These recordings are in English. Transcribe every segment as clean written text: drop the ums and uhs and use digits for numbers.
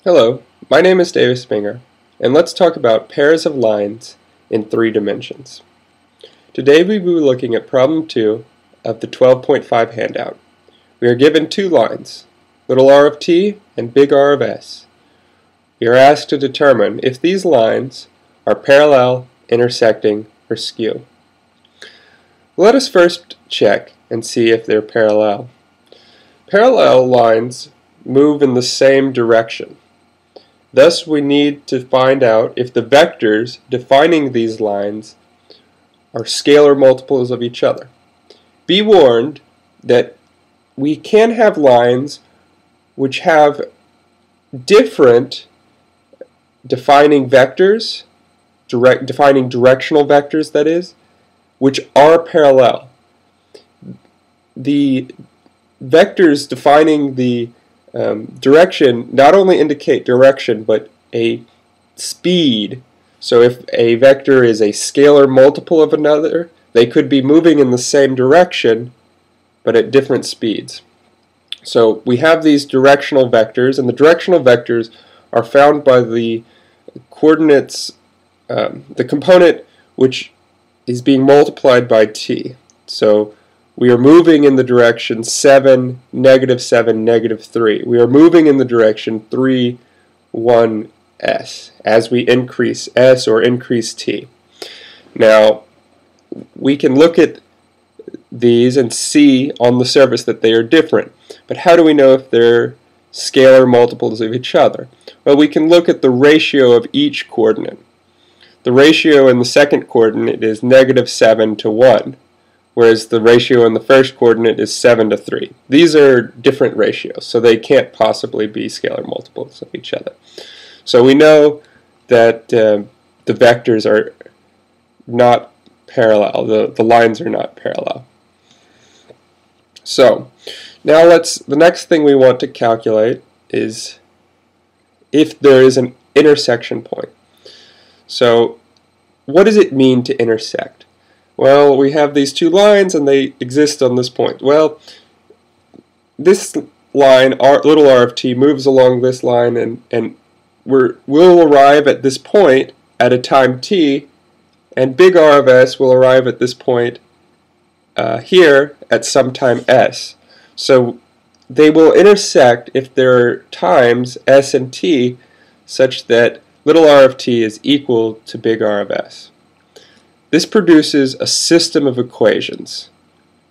Hello, my name is Davis Spinger, and let's talk about pairs of lines in 3 dimensions. Today we will be looking at problem 2 of the 12.5 handout. We are given 2 lines, little r of t and big R of s. We are asked to determine if these lines are parallel, intersecting, or skew. Let us first check and see if they're parallel. Parallel lines move in the same direction. Thus, we need to find out if the vectors defining these lines are scalar multiples of each other. Be warned that we can have lines which have different defining vectors, defining directional vectors, that is, which are parallel. The vectors defining the direction not only indicate direction but a speed. So if a vector is a scalar multiple of another, they could be moving in the same direction but at different speeds. So we have these directional vectors, and the directional vectors are found by the coordinates, the component which is being multiplied by t. So we are moving in the direction 7, -7, -3. We are moving in the direction 3, 1, s as we increase s or increase t. Now, we can look at these and see on the surface that they are different. But how do we know if they're scalar multiples of each other? Well, we can look at the ratio of each coordinate. The ratio in the second coordinate is -7 to 1. Whereas the ratio in the first coordinate is 7 to 3. These are different ratios, so they can't possibly be scalar multiples of each other. So we know that the vectors are not parallel, the lines are not parallel. So now the next thing we want to calculate is if there is an intersection point. So what does it mean to intersect? Well, we have these 2 lines and they exist on this point. Well, this line, little r of t, moves along this line and we'll arrive at this point at a time t, and big R of s will arrive at this point here at some time s. So they will intersect if there are times s and t such that little r of t is equal to big R of s. This produces a system of equations.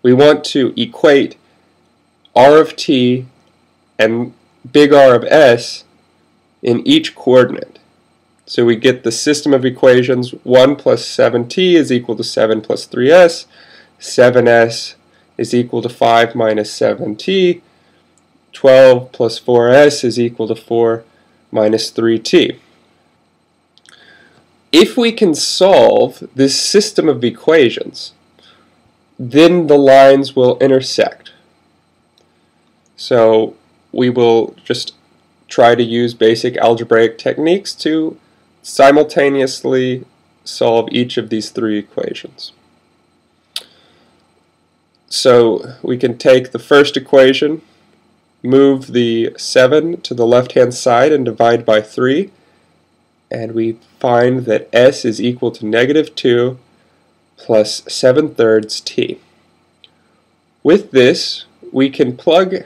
We want to equate r of t and big R of s in each coordinate. So we get the system of equations: 1 plus 7t is equal to 7 plus 3s, 7s is equal to 5 minus 7t, 12 plus 4s is equal to 4 minus 3t. If we can solve this system of equations, then the lines will intersect. So we will just try to use basic algebraic techniques to simultaneously solve each of these 3 equations. So we can take the first equation, move the 7 to the left-hand side and divide by 3, and we find that s is equal to -2 plus 7/3 t. With this, we can plug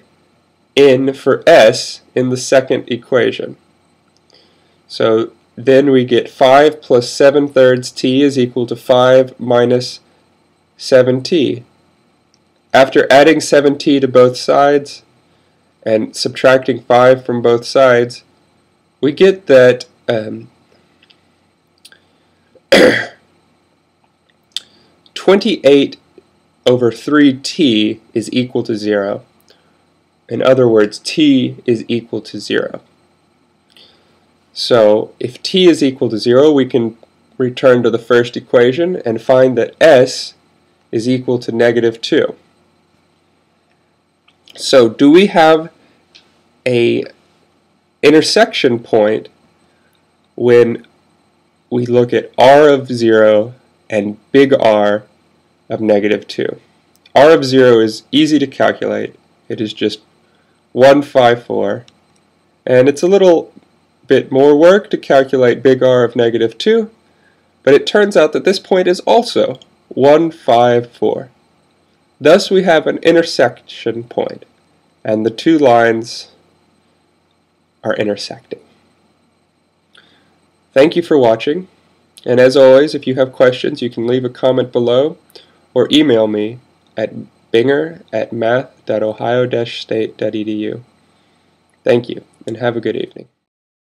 in for s in the second equation. So then we get 5 plus 7/3 t is equal to 5 minus 7t. After adding 7t to both sides and subtracting 5 from both sides, we get that 28 over 3t is equal to 0. In other words, t is equal to 0. So if t is equal to 0, we can return to the first equation and find that s is equal to -2. So do we have a intersection point when we look at r of 0 and big R of -2? R of 0 is easy to calculate. It is just 154, and it's a little bit more work to calculate big R of negative 2, but it turns out that this point is also 1, 5, 4. Thus we have an intersection point, and the two lines are intersecting. Thank you for watching, and as always, if you have questions, you can leave a comment below or email me at binger@math.ohio-state.edu. Thank you, and have a good evening.